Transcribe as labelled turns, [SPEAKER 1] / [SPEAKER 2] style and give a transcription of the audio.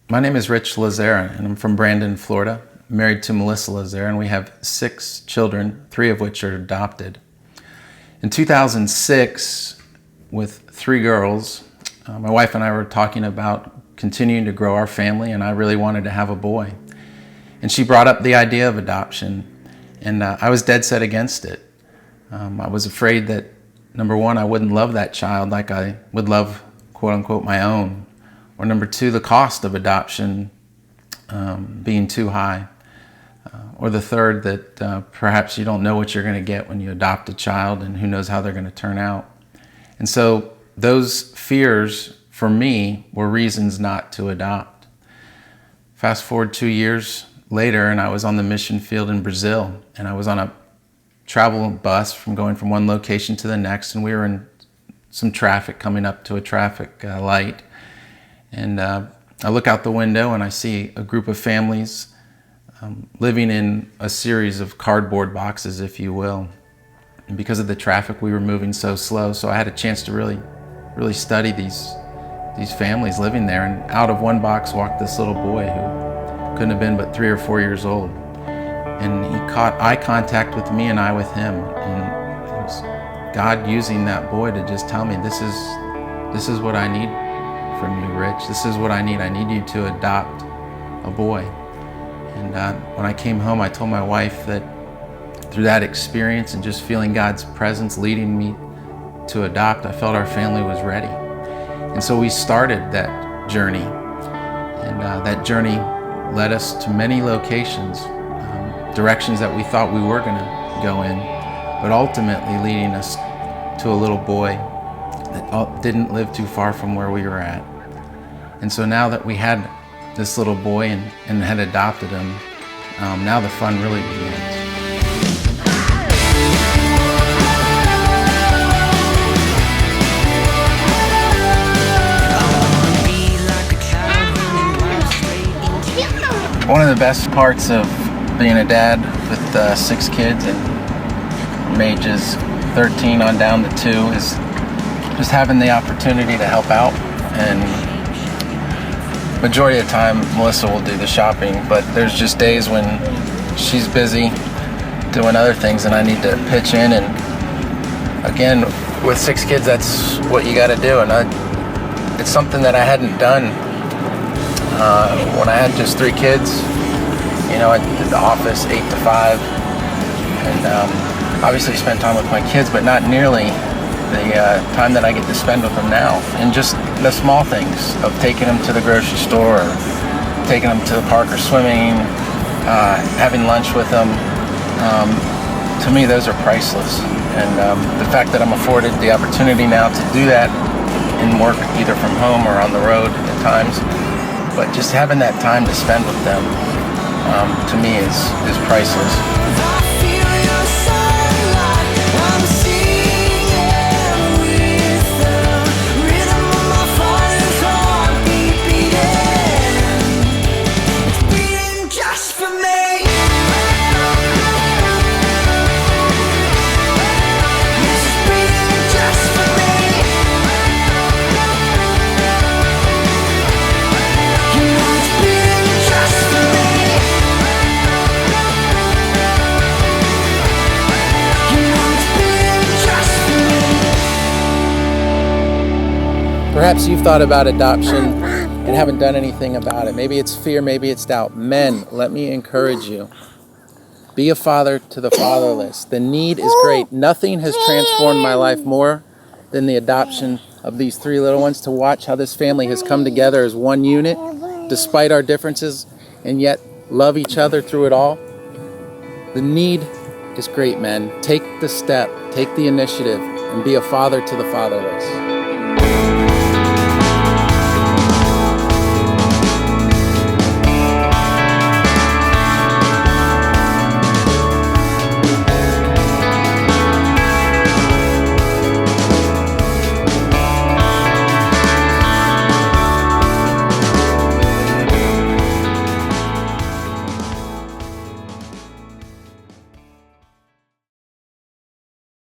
[SPEAKER 1] My name is Rich Lazzara, and I'm from Brandon, Florida. I'm married to Melissa Lazzara, and we have 6 children, 3 of which are adopted. In 2006, with 3 girls, my wife and I were talking about continuing to grow our family, and I really wanted to have a boy. And she brought up the idea of adoption, and I was dead set against it. I was afraid that, number one, I wouldn't love that child like I would love, quote unquote, my own. Or number 2, the cost of adoption being too high. Or the third, that perhaps you don't know what you're going to get when you adopt a child, and who knows how they're going to turn out. And so those fears, for me, were reasons not to adopt. Fast forward 2 years later, and I was on the mission field in Brazil, and I was on a travel bus going from one location to the next, and we were in some traffic coming up to a traffic light. And I look out the window and I see a group of families living in a series of cardboard boxes, if you will. And because of the traffic, we were moving so slow, so I had a chance to really study these families living there. And out of one box walked this little boy who couldn't have been but 3 or 4 years old. And he caught eye contact with me and I with him. And it was God using that boy to just tell me, this is what I need from you, Rich. This is what I need. I need you to adopt a boy. And when I came home, I told my wife that through that experience and just feeling God's presence leading me to adopt, I felt our family was ready. And so we started that journey. And that journey led us to many locations, directions that we thought we were going to go in, but ultimately leading us to a little boy that didn't live too far from where we were at. And so now that we had this little boy and had adopted him, now the fun really begins. One of the best parts of being a dad with 6 kids and from ages 13 on down to 2 is just having the opportunity to help out. And majority of the time Melissa will do the shopping, but there's just days when she's busy doing other things and I need to pitch in. And again, with 6 kids, that's what you got to do. And it's something that I hadn't done when I had just 3 kids. You know, I did the office 8 to 5, and obviously spent time with my kids, but not nearly the time that I get to spend with them now. And just the small things of taking them to the grocery store, or taking them to the park or swimming, having lunch with them. To me, those are priceless. And the fact that I'm afforded the opportunity now to do that and work either from home or on the road at times, but just having that time to spend with them, to me is priceless. Perhaps you've thought about adoption and haven't done anything about it. Maybe it's fear, maybe it's doubt. Men, let me encourage you. Be a father to the fatherless. The need is great. Nothing has transformed my life more than the adoption of these 3 little ones, to watch how this family has come together as one unit, despite our differences, and yet love each other through it all. The need is great, men. Take the step, take the initiative, and be a father to the fatherless.